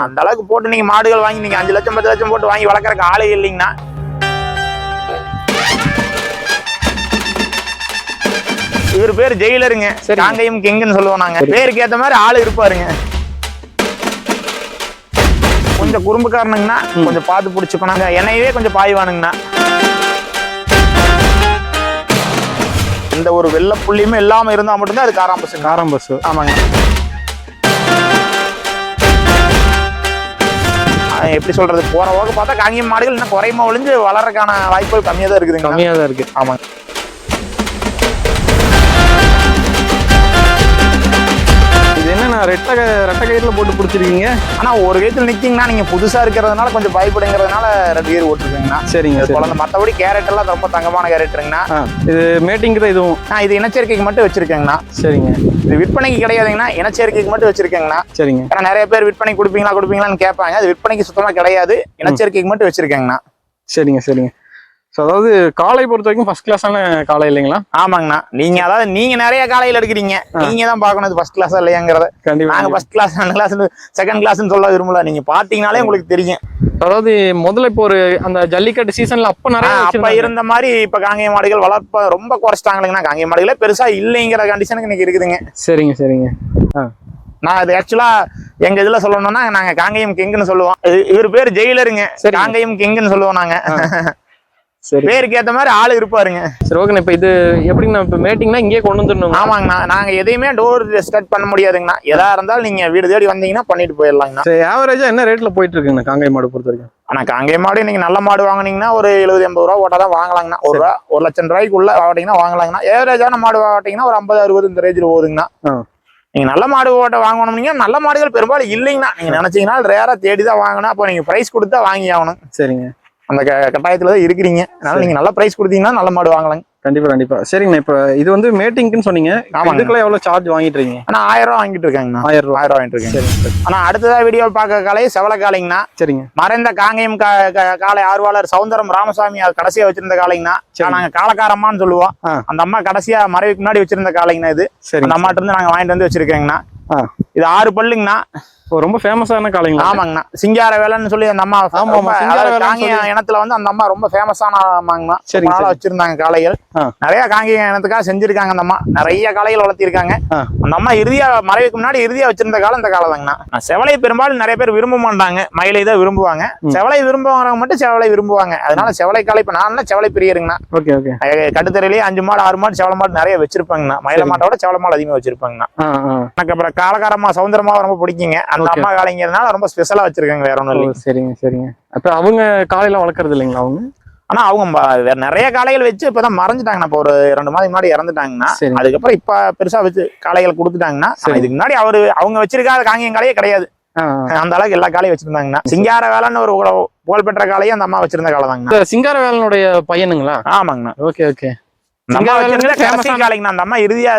அந்த அளவுக்கு போட்டு நீங்க மாடுகள் வாங்கி நீங்க 5 லட்சம் 10 லட்சம் போட்டு வாங்கி வளர்க்கறக்கு ஆளே இல்லைங்கன்னா இவர் பேர் ஜெயிலருங்க. காங்கேயம் கிங்னு சொல்லுவோம் நாங்க. பேருக்கு ஏத்த மாதிரி ஆளு இருப்பாருங்க. கொஞ்சம் குறும்புக்காரனுங்கண்ணா, கொஞ்சம் பார்த்து பிடிச்சுக்கணுங்க. என்னையவே கொஞ்சம் பாய்வானுங்கண்ணா. இந்த ஒரு வெள்ளை புள்ளியுமே இல்லாம இருந்தா மட்டும்தான் அது காராம்பசு. காராம்பசு. ஆமாங்க. எப்படி சொல்றது, போற போக பார்த்தா காங்கேயம் மாடுகள் இன்னும் குறையுமா ஒழிஞ்சு வளர்றதுக்கான வாய்ப்புகள் கம்மியா தான் இருக்குதுங்க. கம்மியா தான் இருக்கு. ஆமாங்க. இது என்ன ரெட்டை கயிறுல போட்டு பிடிச்சிருக்கீங்க? ஆனா ஒரு கயித்துல நிக்கீங்கன்னா நீங்க புதுசா இருக்கிறதுனால கொஞ்சம் பயப்படுங்கிறதுனால 2 கயிறு ஓட்டுருக்கீங்கண்ணா. சரிங்க. குழந்தை மற்றபடி கேரட் எல்லாம் ரொம்ப தங்கமான கேரட்டுங்கண்ணா. இது மேட்டிங் தான் இதுவும்? இது இனச்சேர்க்கைக்கு மட்டும் வச்சிருக்கேங்கண்ணா. சரிங்க. இது விற்பனைக்கு கிடையாதுங்கண்ணா, இனச்சேர்க்கைக்கு மட்டும் வச்சிருக்கேங்கண்ணா. சரிங்க. ஏன்னா நிறைய பேர் விற்பனை கொடுப்பீங்களான்னு கேட்பாங்க. அது விற்பனைக்கு சுத்தமா கிடையாது, இனச்சேர்க்கைக்கு மட்டும் வச்சிருக்கேங்கண்ணா. சரிங்க சரிங்க. அதாவது காளை பொறுத்த வரைக்கும் ஃபர்ஸ்ட் கிளாஸான காளை இல்லைங்களா? ஆமாங்கண்ணா. நீங்க நிறைய காளைகள் எடுக்கிறீங்க, நீங்க தான் பார்க்கணும் ஃபர்ஸ்ட் கிளாஸா இல்லையாங்கிறத. கண்டிப்பா. நாங்க ஃபர்ஸ்ட் கிளாஸ், செகண்ட் கிளாஸ்னு சொல்ல விரும்பல. நீங்க பாத்தீங்கன்னாலே உங்களுக்கு தெரியும். அதாவது முதல்ல இப்போ ஒரு அந்த ஜல்லிக்கட்டு சீசன்ல அப்ப இருந்த மாதிரி இப்ப காங்கேய மாடுகள் வளர்ப்ப ரொம்ப குறைச்சிட்டாங்களேங்கண்ணா. காங்கேய மாடுகளே பெருசா இல்லைங்கிற கண்டிஷனுக்கு இன்னைக்கு இருக்குதுங்க. சரிங்க சரிங்க. நான் அது ஆக்சுவலா எங்க இதுல சொல்லணும்னா நாங்க காங்கேயம் கிங்னு சொல்லுவோம். இவர் பேர் ஜெயிலருங்க. காங்கேயம் கிங்னு சொல்லுவோம் நாங்க. சரி. பேருக்கு ஏத்த மாதிரி ஆளு இருப்பாருங்க. சரி ஓகே. இப்ப இது எப்படின்னா இப்ப மேட்டிங்னா இங்கே கொண்டு வந்துடணும்? ஆமாங்கண்ணா. நாங்க எதையுமே டோர் ஸ்டார்ட் பண்ண முடியாதுங்கண்ணா. எதா இருந்தாலும் நீங்க வீடு தேடி வந்தீங்கன்னா பண்ணிட்டு போயிடலாங்கண்ணா. சரி. ஆவரேஜா என்ன ரேட்ல போயிட்டு இருக்குங்கண்ணா காங்கேய மாடு பொறுத்த வரைக்கும்? ஆனா காங்கேய மாடு நீங்க நல்ல மாடு வாங்கினீங்கன்னா ஒரு 70-80 ரூபா ஓட்டா தான் வாங்கலாங்கண்ணா. 1 லட்சம் ரூபாய்க்குள்ள வாட்டிங்கன்னா வாங்கலாங்கண்ணா. ஏவரேஜான மாடு வாட்டிங்கன்னா ஒரு 50-60 இந்த ரேஞ்சில் போகுதுங்கண்ணா. நீங்க நல்ல மாடு ஓட்ட வாங்கணும்னீங்க. நல்ல மாடுகள் பெரும்பாலும் இல்லைங்கண்ணா. நீங்க நினைச்சீங்கன்னா ரேரா தேடிதான் வாங்கணும். அப்போ நீங்க பிரைஸ் கொடுத்தா வாங்கி ஆகணும். சரிங்க. அந்த கட்டாயத்துல தான் இருக்கிறீங்க. அதனால நீங்க நல்ல பிரைஸ் கொடுத்தீங்கன்னா நல்ல மாடு வாங்கலாங்க. கண்டிப்பா கண்டிப்பா. சரிங்கண்ணா. இப்ப இது வந்து மேட்டிங்னு சொன்னீங்க. இதுக்குள்ள எவ்வளவு சார்ஜ் வாங்கிட்டு இருக்கீங்க? ஆனா 1000 ரூபா வாங்கிட்டு இருக்காங்கண்ணா. 1000 ரூபா வாங்கிட்டு இருக்கேன். ஆனா அடுத்ததா வீடியோ பார்க்க காலை செவல காலைங்கண்ணா. சரிங்க. மறைந்த காங்கேயம் காளை ஆர்வலர் சவுந்தரம் ராமசாமி கடைசியா வச்சிருந்த காலைங்கண்ணா. நாங்க காலக்காரம்மான்னு சொல்லுவோம். அந்த அம்மா கடைசியா மறைவுக்கு முன்னாடி வச்சிருந்த காலைங்கண்ணா. இது அந்த அம்மாட்ட இருந்து நாங்க வாங்கிட்டு வந்து வச்சிருக்கேங்கண்ணா. இது 6 பல்லுங்கண்ணா. ரொம்ப ஃபேமஸான காளைங்களா? ஆமாங்கண்ணா. சிங்கார வேலைன்னு சொல்லி அந்த அம்மா காங்கேய இனத்துல வந்து அந்த அம்மா ரொம்ப ஃபேமஸான அம்மாங்கண்ணா. நாளா வச்சிருந்தாங்க காளைகள். நிறைய காங்கேய இனத்துக்காக செஞ்சிருக்காங்க. அந்த அம்மா நிறைய காளைகள் வளர்த்திருக்காங்க. அந்த அம்மா இறுதியா மறைவுக்கு முன்னாடி இறுதியா வச்சிருந்த காலம் இந்த காலம் தாங்கண்ணா. செவலை பெரும்பாலும் நிறைய பேர் விரும்ப மாட்டாங்க, மயிலை தான் விரும்புவாங்க. செவலை விரும்புவாங்க மட்டும் செவலை விரும்புவாங்க. அதனால செவலை காளை இப்ப நான் செவலை பிரியருங்கண்ணா. கட்டுத்தரையிலேயே 5 மாடு 6 மாடு செவலை மாடு நிறைய வச்சிருப்பாங்கண்ணா. மயில மாட்டோட செவலை மாடு அதிகமா வச்சிருப்பாங்கண்ணா. எனக்கு அப்புறம் காலக்காரமா சவுந்தரமா ரொம்ப பிடிக்குங்க. அந்த அம்மா காளைங்கிறதுனால ரொம்ப ஸ்பெஷலா வச்சிருக்காங்க. வேற ஒண்ணும் இல்லை. சரிங்க சரிங்க. அப்ப அவங்க காளையில வளர்க்கறது இல்லைங்களா அவங்க? ஆனா அவங்க வேற நிறைய காளைகள் வச்சு இப்பதான் மறைஞ்சிட்டாங்கண்ணா. இப்போ ஒரு 2 மாதம் முன்னாடி இறந்துட்டாங்கன்னா. அதுக்கப்புறம் இப்ப பெருசா வச்சு காளைகள் கொடுத்துட்டாங்கன்னா. இதுக்கு முன்னாடி அவங்க வச்சிருக்காத காங்கேயம் காளையே கிடையாது. அந்த அளவுக்கு எல்லா காளையும் வச்சிருந்தாங்கண்ணா. சிங்கார வேலைன்னு ஒரு புகழ்பெற்ற காளையும் அந்த அம்மா வச்சிருந்த காலை தாங்கண்ணா. சிங்கார வேலனுடைய பையனுங்களா? ஆமாங்கண்ணா. Okay okay. கடைசி காலைங்கண்ணா. அந்த அம்மா இறுதியா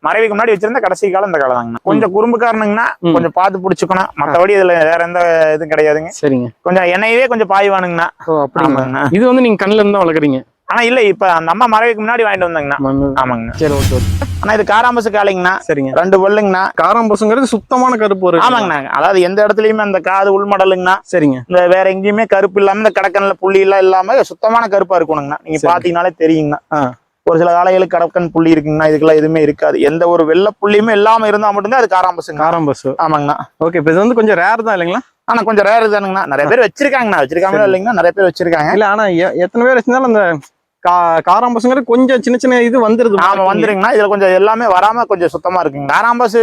மறைவுக்கு முன்னாடி வச்சிருந்த கடைசி காலம் இந்த காலம் தாங்கண்ணா. கொஞ்சம் குறும்புக்காரனுங்கண்ணா, கொஞ்சம் பார்த்து பிடிச்சுக்கணும். மற்றபடி இதுல வேற எந்த இதுவும் கிடையாதுங்க. சரிங்க. கொஞ்சம் என்னையவே கொஞ்சம் பாய்வானுங்கண்ணா. அப்படிங்கண்ணா. இது வந்து நீங்க கண்ணுல இருந்தா வளர்க்குறீங்க? ஆனா இல்ல, இப்ப அந்த அம்மா மறைவுக்கு முன்னாடி வாங்கிட்டு வந்தாங்கண்ணா. ஆமாங்கண்ணா. சரி ஓகே. ஆனா இது காராம்பசு காலைங்கண்ணா. சரிங்க. 2 பல்லுங்கண்ணா. காராம்பசுங்கிறது சுத்தமான கருப்பு. ஆமாங்கண்ணா. அதாவது எந்த இடத்துலயுமே அந்த காது உள்மடலுங்கண்ணா. சரிங்க. இந்த வேற எங்கேயுமே கருப்பு இல்லாம இந்த கடக்கன்ல புள்ளி எல்லாம் இல்லாம சுத்தமான கருப்பா இருக்கணுங்கண்ணா. நீங்க பாத்தீங்கன்னாலே தெரியுங்கண்ணா. ஒரு சில காளைகளுக்கு கடற்கன் புள்ளி இருக்குங்கண்ணா. இதுக்கெல்லாம் எதுவுமே இருக்காது. எந்த ஒரு வெள்ளை புள்ளியுமே இல்லாம இருந்தா மட்டும்தான் அது காராம்பசு. காராம்பசு. ஆமாங்கண்ணா. ஓகே. இப்ப இது வந்து கொஞ்சம் ரேர் தான் இல்லைங்களா? ஆனா கொஞ்சம் ரேர் தானுங்கண்ணா. நிறைய பேர் வச்சிருக்காங்கண்ணா. வச்சிருக்காங்களா இல்லைங்கண்ணா? நிறைய பேர் வச்சிருக்காங்க. இல்ல ஆனா எத்தனை பேர் வச்சிருந்தாலும் அந்த காராம்பசுங்கிறது கொஞ்சம் சின்ன சின்ன இது வந்துருது. ஆமா வந்துருங்கண்ணா. இதுல கொஞ்சம் எல்லாமே வராம கொஞ்சம் சுத்தமா இருக்குங்க. காராம்பசு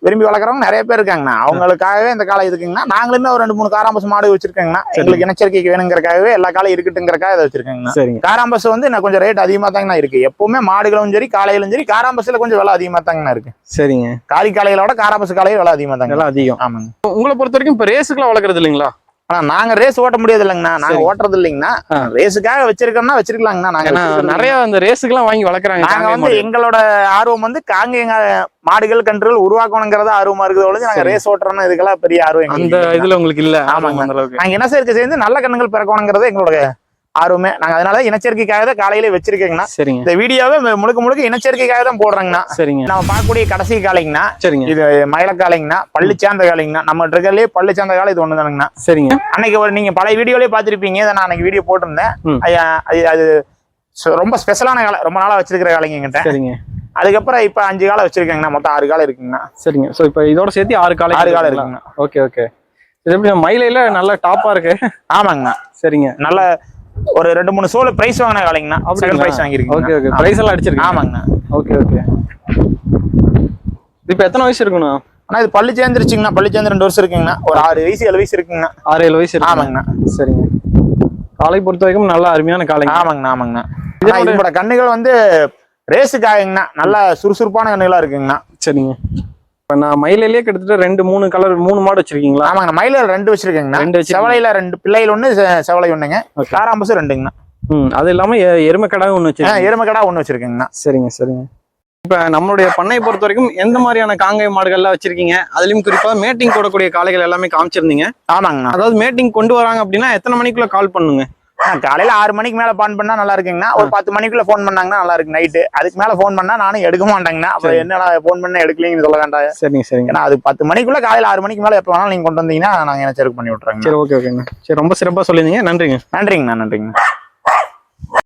விரும்பி வளர்க்குறவங்க நிறைய பேர் இருக்காங்கண்ணா. அவங்களுக்காகவே இந்த காலை இருக்குங்கண்ணா. நாங்களுமே ஒரு 2-3 காராம்பசு மாடு வச்சிருக்கேங்கண்ணா. எங்களுக்கு இனச்சரிக்கைக்கு வேணுங்கிறக்காகவே எல்லா காலையும் இருக்கட்டுங்கிறக்காக இதை வச்சிருக்காங்கண்ணா. சரிங்க. காராம்பசு வந்து நான் கொஞ்சம் ரேட் அதிகமா தாங்கண்ணா இருக்கு. எப்பவுமே மாடுகளும் சரி காலையிலும் சரி காராம்பசுல கொஞ்சம் விலை அதிகமா தாங்கண்ணா இருக்கு. சரிங்க. காலி காலைகளோட காராம்பசு காலையில் விலை அதிகமா தாங்க. விலை அதிகம். ஆமாங்க. உங்களை பொறுத்த வரைக்கும் இப்ப ரேஸுக்குலாம் வளர்க்குறது இல்லைங்களா? ஆனா நாங்க ரேஸ் ஓட்ட முடியாது இல்லைங்கண்ணா. நாங்க ஓட்டுறது இல்லைங்கண்ணா. ரேஸுக்காக வச்சிருக்கோம்னா வச்சிருக்கலாங்கண்ணா. நாங்க நிறைய அந்த ரேஸுக்கெல்லாம் வாங்கி வளர்க்குறாங்க. நாங்க வந்து எங்களோட ஆர்வம் வந்து காங்கேயம் மாடுகள் கன்றுகள் உருவாக்கணுங்கிறத ஆர்வமா இருக்குது ஒழிஞ்சு நாங்க ரேஸ் ஓட்டுறோம்னா இதுக்கெல்லாம் பெரிய ஆர்வம் அந்த இதுல உங்களுக்கு இல்ல. ஆமாங்க. நாங்க என்ன சேர்க்க சேர்ந்து நல்ல கண்ணுகள் பிறக்கணுங்கிறது எங்களோட ஆர்வமே. நாங்க அதனால இனச்சேர்க்கைக்காக தான் காலையிலே வச்சிருக்கேங்கண்ணா. சரிங்க. இந்த வீடியோவை முழுக்க இனச்சேர்க்கைக்காக தான் போடுறேங்கண்ணா. சரிங்க. நம்ம பார்க்கக்கூடிய கடைசி காலைங்கண்ணா. சரிங்க. இது மயில காலைங்கண்ணா, பள்ளி சார்ந்த காலைங்கண்ணா. நம்ம இருக்கிறதுலே பள்ளி சார்ந்த காலை இது ஒண்ணுதானுங்கண்ணா. சரிங்க. அன்னைக்கு நீங்க பழைய வீடியோலயே பாத்திருப்பீங்க. இதை நான் அன்னைக்கு வீடியோ போட்டிருந்தேன். அது ரொம்ப ஸ்பெஷலான காலை, ரொம்ப நாளா வச்சிருக்கிற காலைங்க என்கிட்ட. சரிங்க. அதுக்கப்புறம் இப்ப 5 காலை வச்சிருக்கேங்கண்ணா. மொத்தம் 6 காலை இருக்குங்கண்ணா. சரிங்க. சோ இப்போ இதோட சேர்த்து 6 காலை இருக்குங்கண்ணா. Okay okay. இது எப்படி மயிலையில நல்ல டாப்பா இருக்கு? ஆமாங்கண்ணா. சரிங்க. நல்ல ஒரு 2-3 சோல பிரைஸ் வாங்கின காலைங்கண்ணா. செகண்ட் பிரைஸ் வாங்கிருக்கீங்க. Okay okay. பிரைஸ் எல்லாம் அடிச்சிருக்கீங்க? ஆமாங்கண்ணா. Okay okay. இப்போ எத்தனை வயசு இருக்குண்ணா? ஆனா இது பள்ளி சேர்ந்துருச்சுங்கண்ணா. பள்ளி சேர்ந்து 2 வருஷம் இருக்குங்கண்ணா. ஒரு 6 வயசு 7 வயசு இருக்குங்கண்ணா. 6-7 வயசு இருக்கு. ஆமாங்கண்ணா. சரிங்க. காலை பொறுத்த வரைக்கும் நல்ல அருமையான காலை. ஆமாங்கண்ணா. ஆமாங்கண்ணா. இதோட கண்ணுகள் வந்து ரேஸுக்காகங்கண்ணா. நல்ல சுறுசுறுப்பான கண்ணுகளா இருக்குங்கண்ணா. சரிங்க. இப்ப நான் மயிலையிலேயே கிட்டத்தட்ட 2-3 கலர் 3 மாடு வச்சிருக்கீங்களா? ஆமாங்கண்ணா. மயிலையில 2 வச்சிருக்கேங்கண்ணா. செவலையில 2 பிள்ளைகள் 1, செவலை 1ங்க. காராம்பசு 2ங்கண்ணா. அது இல்லாம எருமைக்கடா 1 வச்சிருக்கீங்க? எருமைக்கடா 1 வச்சிருக்கேங்கண்ணா. சரிங்க சரிங்க. இப்ப நம்மளுடைய பண்ணையை பொறுத்த வரைக்கும் எந்த மாதிரியான காங்கை மாடுகள்லாம் வச்சிருக்கீங்க? அதுலயும் குறிப்பா மேட்டிங் போடக்கூடிய காளைகள் எல்லாமே காமிச்சிருந்தீங்க. ஆமாங்கண்ணா. அதாவது மேட்டிங் கொண்டு வராங்க அப்படின்னா எத்தனை மணிக்குள்ள கால் பண்ணுங்க? காலையில 6 மணிக்கு மேல பான் பண்ணா நல்லா இருக்குங்கண்ணா. ஒரு 10 மணிக்குள்ள போன் பண்ணாங்கன்னா நல்லா இருக்கு. நைட்டு அதுக்கு மேல போன் பண்ணா நானும் எடுக்க மாட்டேங்கண்ணா. அப்ப என்னடா போன் பண்ண எடுக்கலீங்கன்னு சொல்ல வேண்டாம். சரிங்க சரிங்க. ஏன்னா அது 10 மணிக்குள்ள காலையில 6 மணிக்கு மேல எப்ப வேணாலும் நீங்க கொண்டு வந்தீங்கன்னா நாங்க என்ன செருக்கு பண்ணி விட்டுறோங்க. சரி ஓகே ஓகேங்க. சரி ரொம்ப சிறப்பா சொல்லிருந்தீங்க. நன்றிங்க. நன்றிங்கண்ணா. நன்றிங்கண்ணா.